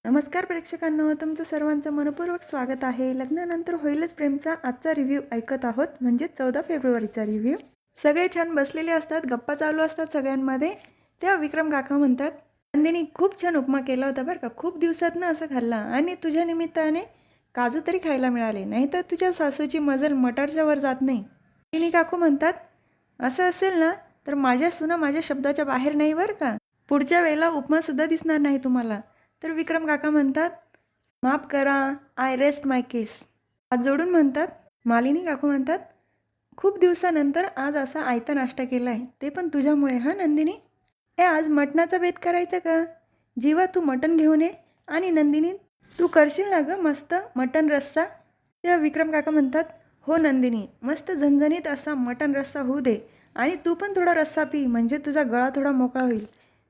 नमस्कार प्रेक्षकांनो, तुमचं सर्वांचं मनपूर्वक स्वागत आहे. लग्नानंतर होईलच प्रेमचा आजचा रिव्ह्यू ऐकत आहोत, म्हणजे 14 फेब्रुवारीचा रिव्ह्यू. सगळे छान बसलेले असतात, गप्पा चालू असतात सगळ्यांमध्ये. तेव्हा विक्रम काका म्हणतात, नंदिनी खूप छान उपमा केला होता बरं का, खूप दिवसातनं असं खाल्ला आणि तुझ्या निमित्ताने काजू तरी खायला मिळाले, नाही तर तुझ्या सासूची मजल मटारच्या वर जात नाही. नंदिनी काकू म्हणतात, असं असेल ना तर माझ्या सुना माझ्या शब्दाच्या बाहेर नाही बरं का, पुढच्या वेळेला उपमासुद्धा दिसणार नाही तुम्हाला. तर विक्रम काका म्हणतात, माफ करा, आय रेस्ट माय केस. हात जोडून म्हणतात. मालिनी काकू म्हणतात, खूप दिवसानंतर आज असा आयता नाश्ता केला आहे, ते पण तुझ्यामुळे हा नंदिनी. आज मटणाचा बेत करायचा का? जीवा तू मटण घेऊन ये, आणि नंदिनी तू करशील ना गं मस्त मटण रस्सा. तेव्हा विक्रम काका म्हणतात, हो नंदिनी, मस्त झणझणीत असा मटण रस्सा होऊ दे, आणि तू पण थोडा रस्सा पी, म्हणजे तुझा गळा थोडा मोकळा होईल.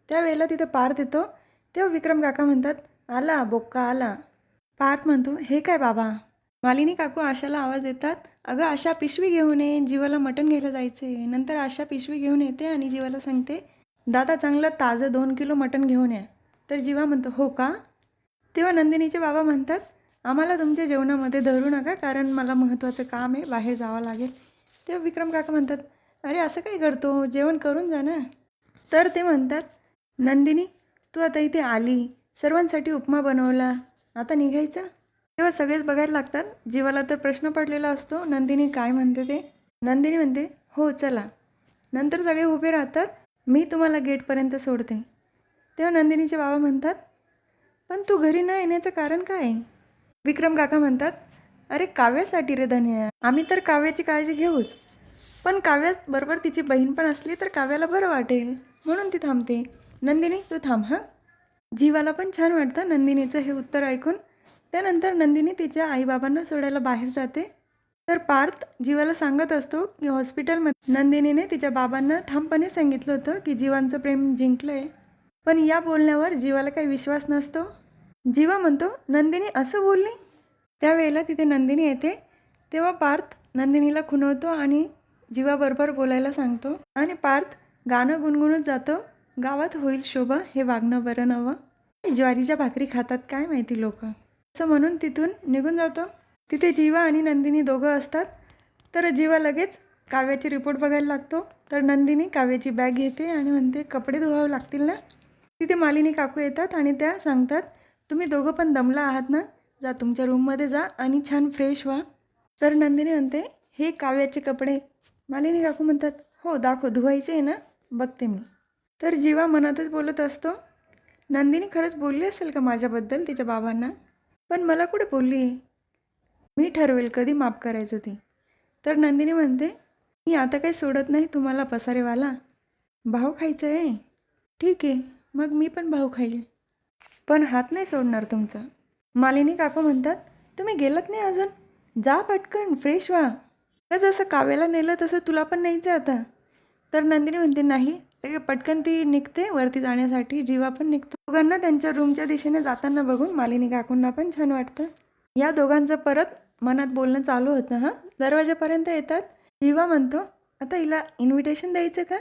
त्यावेळेला तिथे पार्थ येतो. तेव्हा विक्रम काका म्हणतात, आला बोक्का आला. पार्थ म्हणतो, हे काय बाबा? मालिनी काकू आशाला आवाज देतात, अगं आशा पिशवी घेऊन ये, जीवाला मटण घ्यायला जायचे. नंतर आशा पिशवी घेऊन येते आणि जीवाला सांगते, दादा चांगलं ताजं 2 किलो मटण घेऊन या. तर जीवा म्हणतो, हो का? तेव्हा नंदिनीचे बाबा म्हणतात, आम्हाला तुमच्या जेवणामध्ये धरू नका, कारण मला महत्त्वाचं काम आहे, बाहेर जावं लागेल. तेव्हा विक्रम काका म्हणतात, अरे असं काय करतो, जेवण करून जा ना. तर ते म्हणतात, नंदिनी तू आता इथे आली, सर्वांसाठी उपमा बनवला, आता निघायचं. तेव्हा सगळेच बघायला लागतात. जीवाला तर प्रश्न पडलेला असतो, नंदिनी काय म्हणते ते. नंदिनी म्हणते, हो चला. नंतर सगळे उभे राहतात, मी तुम्हाला गेटपर्यंत सोडते. तेव्हा नंदिनीचे बाबा म्हणतात, पण तू घरी न येण्याचं कारण काय? विक्रम काका म्हणतात, अरे काव्यासाठी रे धन्या, आम्ही तर काव्याची काळजी घेऊच, पण काव्याबरोबर तिची बहीण पण असली तर काव्याला बरं वाटेल, म्हणून ती थांबते. नंदिनी तू थांब हां. जीवाला पण छान वाटतं नंदिनीचं हे उत्तर ऐकून. त्यानंतर नंदिनी तिच्या आईबाबांना सोडायला बाहेर जाते. तर पार्थ जीवाला सांगत असतो की हॉस्पिटलमध्ये नंदिनीने तिच्या बाबांना ठामपणे सांगितलं होतं की जीवांचं प्रेम जिंकलं आहे. पण या बोलण्यावर जीवाला काही विश्वास नसतो. जीवा म्हणतो, नंदिनी असं बोलली? त्यावेळेला तिथे नंदिनी येते. तेव्हा पार्थ नंदिनीला खुणवतो आणि जीवाबरोबर बोलायला सांगतो. आणि पार्थ गाणं गुणगुणत जातो, गावात होईल शोभा, हे वागणं बरं नवं, ज्वारीच्या भाकरी खातात काय माहिती लोक, असं म्हणून तिथून निघून जातो. तिथे जीवा आणि नंदिनी दोघं असतात. तर जीवा लगेच काव्याची रिपोर्ट बघायला लागतो. तर नंदिनी काव्याची बॅग घेते आणि म्हणते, कपडे धुवावे लागतील ना. तिथे मालिनी काकू येतात आणि त्या सांगतात, तुम्ही दोघं पण दमला आहात ना, जा तुमच्या रूममध्ये जा आणि छान फ्रेश व्हा. तर नंदिनी म्हणते, हे काव्याचे कपडे. मालिनी काकू म्हणतात, हो दाखव, धुवायचे आहे ना, बघते मी. तर जीवा मनातच बोलत असतो, नंदिनी खरंच बोलली असेल का माझ्याबद्दल तिच्या बाबांना? पण मला कुठे बोलली आहे? मी ठरवेल कधी माफ करायचं ते. तर नंदिनी म्हणते, मी आता काही सोडत नाही तुम्हाला पसारेवाला. भाव खायचं आहे? ठीक आहे, मग मी पण भाव खाईल, पण हात नाही सोडणार तुमचा. मालिनी काकू म्हणतात, तुम्ही गेलात नाही अजून, जा पटकन फ्रेश व्हा. जसं काव्याला नेलं तसं तुला पण न्यायचं आता. तर नंदिनी म्हणते, नाही. पटकन ती निघते वरती जाण्यासाठी, जीवा पण निघतो. दोघांना त्यांच्या रूमच्या दिशेने जाताना बघून मालिनी काकूंना पण छान वाटतं. या दोघांचं परत मनात बोलणं चालू होतं. हां, दरवाजापर्यंत येतात. जीवा म्हणतो, आता हिला इन्व्हिटेशन द्यायचं का?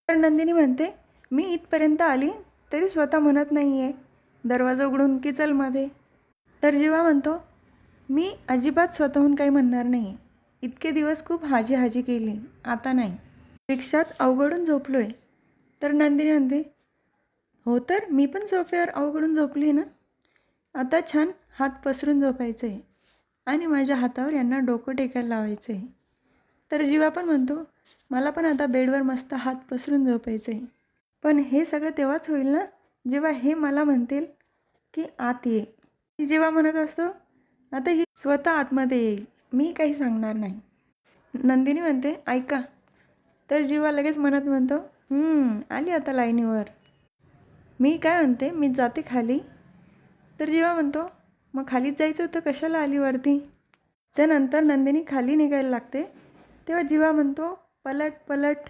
तर नंदिनी म्हणते, मी इथपर्यंत आली तरी स्वतः म्हणत नाही आहे, दरवाजा उघडून की चल मध्ये. तर जीवा म्हणतो, मी अजिबात स्वतःहून काही म्हणणार नाही. इतके दिवस खूप हाजी हाजी केली, आता नाही. रिक्षात अवघडून झोपलो आहे. तर नंदिनी म्हणते, हो तर मी पण सोफ्यावर अवघडून झोपली ना, आता छान हात पसरून झोपायचं आहे आणि माझ्या हातावर यांना डोकं टेकायला लावायचं आहे. तर जीवा पण म्हणतो, मला पण आता बेडवर मस्त हात पसरून झोपायचं आहे. पण हे सगळं तेव्हाच होईल ना जेव्हा हे मला म्हणतील की आत ये. जेव्हा म्हणत असतो, आता ही स्वतः आतमध्ये येईल, मी काही सांगणार नाही. नंदिनी म्हणते, ऐका. तर जीवा लगेच मनात म्हणतो, आली आता लाईनीवर. मी काय म्हणते, मी जाते खाली. तर जीवा म्हणतो, मग खालीच जायचं होतं, कशाला आली वरती? त्यानंतर नंदिनी खाली निघायला लागते. तेव्हा जीवा म्हणतो, पलट पलट.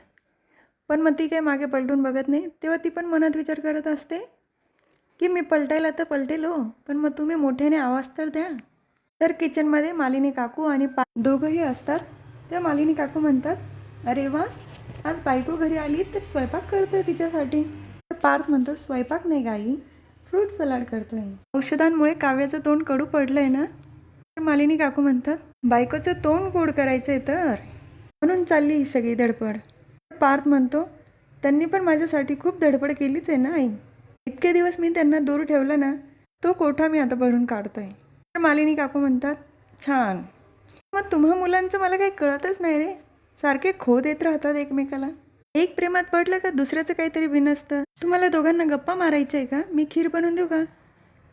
पण मग ती काही मागे पलटून बघत नाही. तेव्हा ती पण मनात विचार करत असते की मी पलटायला तर पलटेल हो, पण मग तुम्ही मोठ्याने आवाज तर द्या. तर किचनमध्ये मालिनी काकू आणि दोघंही असतात. तेव्हा मालिनी काकू म्हणतात, अरे वा, आज बायको घरी आली तर स्वयंपाक करतोय तिच्यासाठी. तर पार्थ म्हणतो, स्वयंपाक नाही गाई, फ्रूट सलाड करतोय. औषधांमुळे काव्याचं तोंड कडू पडलंय ना. तर मालिनी काकू म्हणतात, बायकोचं तोंड गोड करायचंय तर म्हणून चालली ही सगळी धडपड. पार्थ म्हणतो, त्यांनी पण माझ्यासाठी खूप धडपड केलीच आहे ना आई. इतके दिवस मी त्यांना दूर ठेवलं ना, तो कोठा मी आता भरून काढतोय. तर मालिनी काकू म्हणतात, छान. मग तुम्हा मुलांचं मला काही कळतच नाही रे. सारखे खो देत राहतात एकमेकाला. एक प्रेमात पडलं का दुसऱ्याचं काहीतरी बिनसतं. तुम्हाला दोघांना गप्पा मारायच्या आहे का? मी खीर बनवून देऊ का?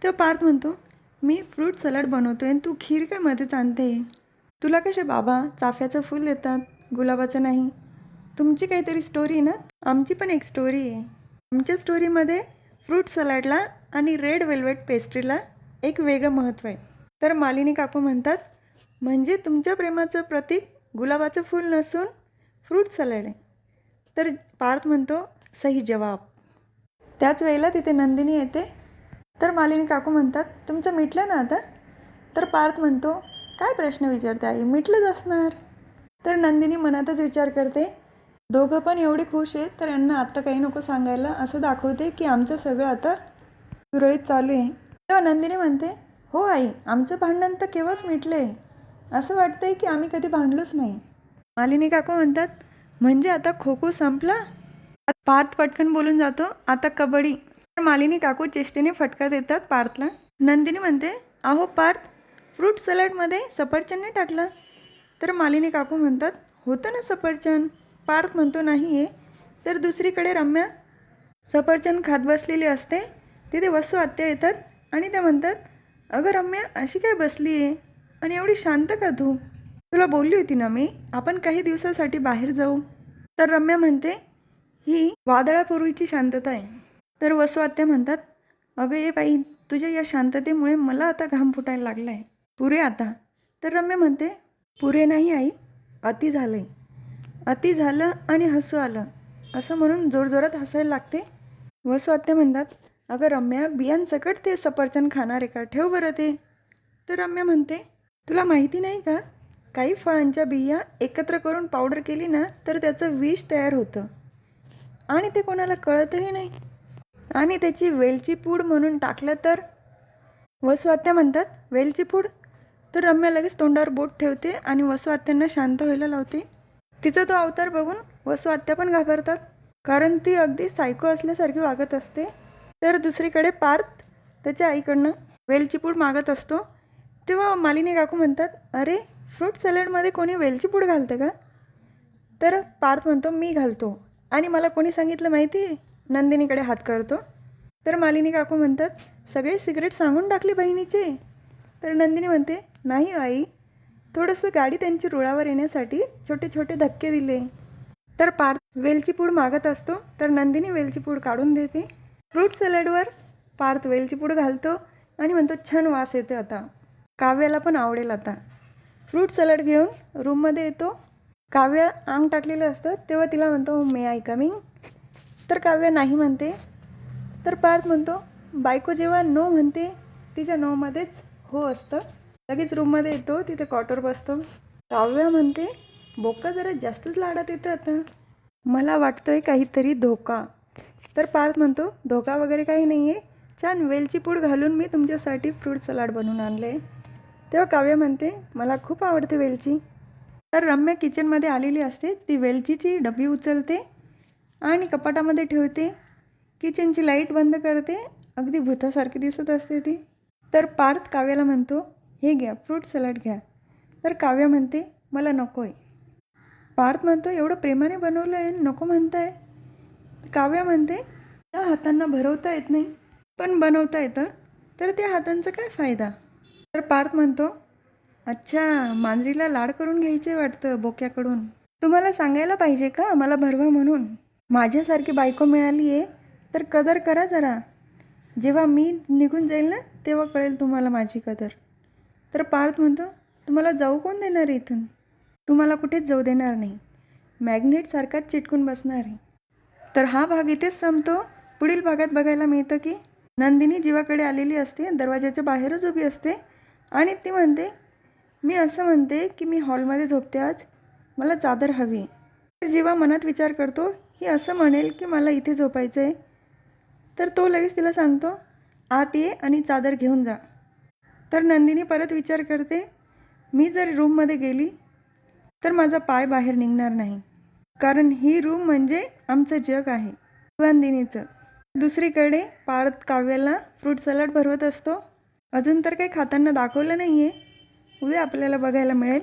तेव्हा पार्थ म्हणतो, मी फ्रूट सलाड बनवतोय आणि तू खीर काय मध्येच आणते. तुला कसे बाबा चाफ्याचं फूल देतात, गुलाबाचं नाही. तुमची काहीतरी स्टोरी ना. आमची पण एक स्टोरी आहे. आमच्या स्टोरीमध्ये फ्रूट सलाडला आणि रेड वेल्वेट पेस्ट्रीला एक वेगळं महत्त्व आहे. तर मालिनी काकू म्हणतात, म्हणजे तुमच्या प्रेमाचं प्रतीक गुलाबाचं फूल नसून फ्रूट सलाड आहे. तर पार्थ म्हणतो, सही जवाब. त्याच वेळेला तिथे नंदिनी येते. तर मालिनी काकू म्हणतात, तुमचं मिटलं ना आता? तर पार्थ म्हणतो, काय प्रश्न विचारते आई, मिटलंच असणार. तर नंदिनी मनातच विचार करते, दोघं पण एवढे खुश आहेत तर यांना आत्ता काही नको सांगायला, असं दाखवते की आमचं सगळं आता सुरळीत चालू आहे. तेव्हा नंदिनी म्हणते, हो आई, आमचं भांडण तर केव्हाच मिटलं आहे. असं वाटतंय की आम्ही कधी भांडलोच नाही. मालिनी काकू म्हणतात, म्हणजे आता खो खो संपला? पार्थ पटकन बोलून जातो, आता कबड्डी. तर मालिनी काकू चेष्टेने फटका देतात पार्थला. नंदिनी म्हणते, अहो पार्थ, फ्रूट सलाडमध्ये सफरचंद नाही टाकलं? तर मालिनी काकू म्हणतात, होतं ना सफरचंद. पार्थ म्हणतो, नाही आहे. तर दुसरीकडे रम्या सफरचंद खात बसलेली असते. तिथे वसू आत्या येतात आणि त्या म्हणतात, अगं रम्या, अशी काय बसली आहे आणि एवढी शांत का तू? तुला बोलली होती ना मी, आपण काही दिवसासाठी बाहेर जाऊ. तर रम्या म्हणते, ही वादळापूर्वीची शांतता आहे. तर वसू आत्या म्हणतात, अगं ये बाई, तुझ्या या शांततेमुळे मला आता घाम फुटायला लागला आहे. पुरे आता. तर रम्या म्हणते, पुरे नाही आई, अति झालं आहे. अति झालं आणि हसू आलं असं म्हणून जोरजोरात हसायला लागते. वसू आत्या म्हणतात, अगं रम्या, बियांसकट ते सफरचंद खाणार आहे का? ठेव बरं ते. तर रम्या म्हणते, तुला माहिती नाही का, काही फळांच्या बिया एकत्र करून पावडर केली ना तर त्याचं विष तयार होतं आणि ते कोणाला कळतही नाही. आणि त्याची वेलची पूड म्हणून टाकलं तर? वसू आत्या म्हणतात, वेलची पूड? तर रम्या लगेच तोंडावर बोट ठेवते आणि वसू आत्यांना शांत व्हायला लावते. तिचा तो अवतार बघून वसू आत्या पण घाबरतात, कारण ती अगदी सायको असल्यासारखी वागत असते. तर दुसरीकडे पार्थ त्याच्या आईकडनं वेलची पूड मागत असतो. तेव्हा मालिनी काकू म्हणतात, अरे फ्रूट सॅलडमध्ये कोणी वेलची पूड घालतं का? तर पार्थ म्हणतो, मी घालतो. आणि मला कोणी सांगितलं माहिती आहे? नंदिनीकडे हात करतो. तर मालिनी काकू म्हणतात, सगळे सिगरेट सांगून टाकले बहिणीचे. तर नंदिनी म्हणते, नाही आई, थोडंसं गाडी त्यांची रुळावर येण्यासाठी छोटे छोटे धक्के दिले. तर पार्थ वेलची पूड मागत असतो. तर नंदिनी वेलची पूड काढून देते. फ्रूट सॅलडवर पार्थ वेलची पूड घालतो आणि म्हणतो, छान वास येतो आता, काव्याला पण आवडेल आता. फ्रूट सॅलड घेऊन रूममध्ये येतो. काव्या अंग टाकलेलं असतं. तेव्हा तिला म्हणतो, मे आय कमिंग? तर काव्या नाही म्हणते. तर पार्थ म्हणतो, बायको जेव्हा नो म्हणते तिच्या नोमध्येच हो असतं. लगेच रूममध्ये येतो. तिथे कॉटवर बसतो. काव्या म्हणते, बोका जरा जास्तच लाडात येतं आता, मला वाटतोय काहीतरी धोका. तर पार्थ म्हणतो, धोका वगैरे काही नाही आहे, छान वेलची पूड घालून मी तुमच्यासाठी फ्रूट सलाड बनवून आणले. तेव्हा काव्या म्हणते, मला खूप आवडते वेलची. तर रम्या किचनमध्ये आलेली असते. ती वेलचीची डबी उचलते आणि कपाटामध्ये ठेवते. किचनची लाईट बंद करते. अगदी भूतासारखी दिसत असते ती. तर पार्थ काव्याला म्हणतो, हे घ्या, फ्रूट सलाड घ्या. तर काव्या म्हणते, मला नको आहे. पार्थ म्हणतो, एवढं प्रेमाने बनवलं आहे, नको म्हणताय? काव्या म्हणते, त्या हातांना भरवता येत नाही, पण बनवता येतं, तर त्या हातांचा काय फायदा? तर पार्थ म्हणतो, अच्छा, मांजरीला लाड करून घ्यायचे वाटतं बोक्याकडून. तुम्हाला सांगायला पाहिजे का मला भरवा म्हणून? माझ्यासारखी बायको मिळाली आहे तर कदर करा जरा. जेव्हा मी निघून जाईल ना तेव्हा कळेल तुम्हाला माझी कदर. तर पार्थ म्हणतो, तुम्हाला जाऊ कोण देणार आहे इथून? तुम्हाला कुठेच जाऊ देणार नाही, मॅग्नेटसारखाच चिटकून बसणार आहे. तर हा भाग इथेच संपतो. पुढील भागात बघायला मिळतं की नंदिनी जीवाकडे आलेली असते, दरवाजाच्या बाहेरच उभी असते आणि ती म्हणते, मी असं म्हणते की मी हॉलमध्ये झोपते आज, मला चादर हवी. तर जेव्हा मनात विचार करतो ही असं म्हणेल की मला इथे झोपायचं आहे, तर तो लगेच तिला सांगतो, आत ये आणि चादर घेऊन जा. तर नंदिनी परत विचार करते, मी जर रूममध्ये गेली तर माझा पाय बाहेर निघणार नाही, कारण ही रूम म्हणजे आमचं जग आहे नंदिनीचं. दुसरीकडे पार्थ काव्याला फ्रूट सलाड भरवत असतो. अजून तर काही खाताना दाखवलं नाही आहे, उद्या आपल्याला बघायला मिळेल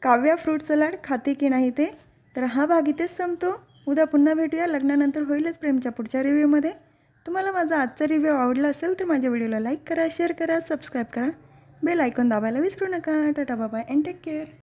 काव्या फ्रूट सलाड खाते की नाही ते. तर हा भाग इथेच संपतो. उद्या पुन्हा भेटूया लग्नानंतर होईलच प्रेमच्या पुढच्या रिव्ह्यूमध्ये. तुम्हाला माझा आजचा रिव्ह्यू आवडला असेल तर माझ्या व्हिडिओला लाईक करा, शेअर करा, सबस्क्राईब करा, बेल आयकॉन दाबायला विसरू नका. Tata bye and take care.